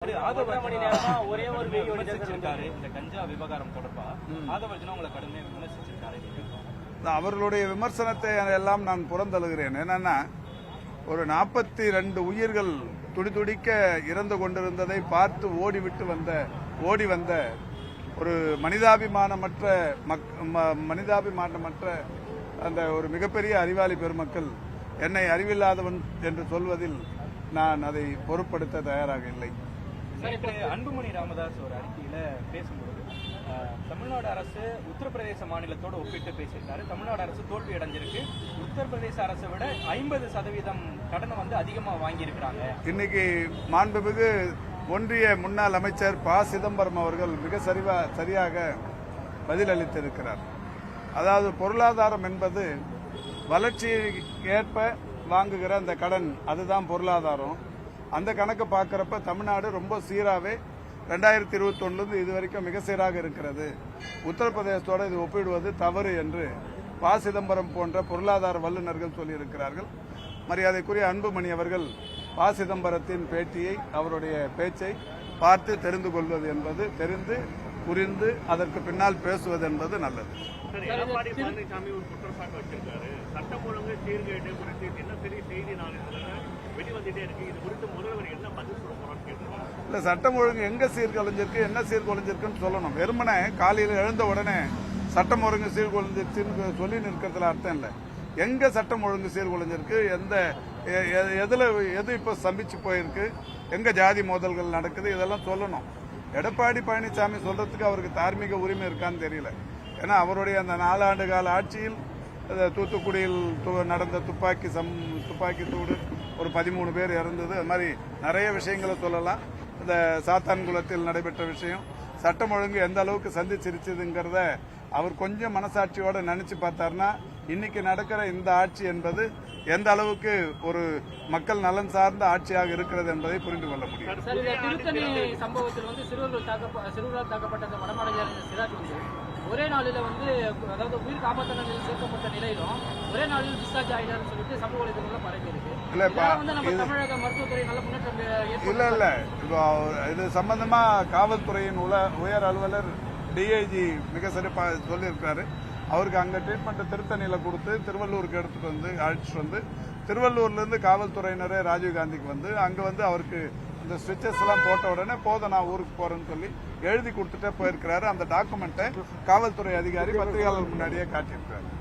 ஒரே ஒரு விமர்சிச்சிருக்காரு இந்த கஞ்சா விவகாரம் தொடர்பா ஆதவர்ஜனா உங்களை கடுமையாக விமர்சிச்சிருக்காரு. அவர்களுடைய விமர்சனத்தை எல்லாம் நான் புறந்தழுகிறேன். என்னன்னா, ஒரு 42 உயிர்கள் துடிதுடிக்க இறந்து கொண்டிருந்ததை பார்த்து ஓடி வந்த ஒரு மனிதாபிமானமற்ற அந்த ஒரு மிகப்பெரிய அறிவாளி பெருமக்கள் என்னை அறிவில்லாதவன் என்று சொல்வதில் நான் அதை பொருட்படுத்த தயாராக இல்லை. அன்புமணி ராமதாஸ் ஒரு அறிக்கையில பேசும்போது தமிழ்நாடு அரசு உத்தரப்பிரதேச மாநிலத்தோடு ஒப்பிட்டு பேசியிருக்காரு. தமிழ்நாடு அரசு தோல்வி அடைஞ்சிருக்கு. உத்தரப்பிரதேச அரசை விட 50% கடனை அதிகமா வாங்கியிருக்கிறாங்க. இன்னைக்கு மாண்புமிகு ஒன்றிய முன்னாள் அமைச்சர் ப. சிதம்பரம் அவர்கள் மிக சரியாக பதிலளித்திருக்கிறார். அதாவது பொருளாதாரம் என்பது வளர்ச்சிக்கு ஏற்ப வாங்குகிற அந்த கடன், அதுதான் பொருளாதாரம். அந்த கணக்கு பார்க்கறப்ப தமிழ்நாடு ரொம்ப சீராகவே 2021 இதுவரைக்கும் மிக சீராக இருக்கிறது. உத்தரப்பிரதேசத்தோடு இது ஒப்பிடுவது தவறு என்று ப. சிதம்பரம் போன்ற பொருளாதார வல்லுநர்கள் சொல்லியிருக்கிறார்கள். மரியாதைக்குரிய அன்புமணி அவர்கள் ப. சிதம்பரத்தின் அவருடைய பேச்சை பார்த்து தெரிந்து கொள்வது என்பது, தெரிந்து புரிந்து அதற்கு பின்னால் பேசுவது என்பது நல்லது. எடப்பாடி பழனிசாமி ஒரு குற்றச்சாட்டு வச்சிருக்காரு. சட்டம் ஒழுங்கு சீர்கேடு குறித்து தினசரி செய்தி நாளிதழ்கள் வெளிவந்துட்டே இருக்கு. இது குறித்து முதல்வர் என்ன பதில் சொல்ல போறான்னு கேட்டுருக்காங்க. இல்ல, சட்டம் ஒழுங்கு எங்க சீர்குலைஞ்சிருக்கு, என்ன சீர்குலைஞ்சிருக்குன்னு சொல்லணும். வெறுமனே காலையில் எழுந்த உடனே சட்டம் ஒழுங்கு சீர்குலைஞ்சிருச்சுன்னு சொல்லி நிற்கிறதுல அர்த்தம் இல்லை. எங்க சட்டம் ஒழுங்கு சீர்குலைஞ்சிருக்கு, எது இப்ப ஸ்தம்பிச்சு போயிருக்கு, எங்க ஜாதி மோதல்கள் நடக்குது, இதெல்லாம் சொல்லணும். எடப்பாடி பழனிசாமி சொல்றதுக்கு அவருக்கு தார்மீக உரிமை இருக்கான்னு தெரியல. ஏன்னா அவருடைய அந்த 4 ஆண்டு கால ஆட்சியில் தூத்துக்குடியில் நடந்த துப்பாக்கி சூடு, ஒரு 13 பேர் இறந்தது, அது மாதிரி நிறைய விஷயங்களை சொல்லலாம். இந்த சாத்தான்குளத்தில் நடைபெற்ற விஷயம், சட்டம் ஒழுங்கு எந்த அளவுக்கு சந்திச்சிருச்சுங்கிறத அவர் கொஞ்சம் மனசாட்சியோட நினைச்சு பார்த்தாருன்னா இன்னைக்கு நடக்கிற இந்த ஆட்சி என்பது எந்த அளவுக்கு ஒரு மக்கள் நலன் சார்ந்த ஆட்சியாக இருக்கிறது என்பதை புரிந்து கொள்ள முடியும். திருத்தணி சம்பவத்தில் சிறுவர்கள் தாக்கப்பட்ட வடமாநில சிராஜ் ஒரே நாளில் அதாவது உயிர் காப்பாற்ற சேர்க்கப்பட்ட நிலையிலும் ஒரே நாளில் டிஸ்சார்ஜ் ஆயிடான்னு சொல்லிட்டு சமூக வலைதளங்கள்ல பரவி இருக்கு. தமிழக மருத்துவத்துறை நல்ல முன்னேற்றம் இல்ல இது சம்பந்தமா காவல்துறையின் உயர் அலுவலர் டிஐஜி மிக சிறப்பா சொல்லியிருக்காரு. அவருக்கு அங்க ட்ரீட்மெண்ட் திருத்தணியில கொடுத்து திருவள்ளூருக்கு அழைச்சிட்டு வந்து திருவள்ளூர்ல இருந்து காவல்துறையினரே ராஜீவ்காந்திக்கு அங்க அவருக்கு இந்த ஸ்விட்சஸ் எல்லாம் போட்ட உடனே போதும் நான் ஊருக்கு போறேன்னு சொல்லி எழுதி கொடுத்துட்டே போயிருக்கிறாரு. அந்த டாக்குமெண்ட்டை காவல்துறை அதிகாரி பத்திரிகையாளர் முன்னாடியே காட்டியிருக்காரு.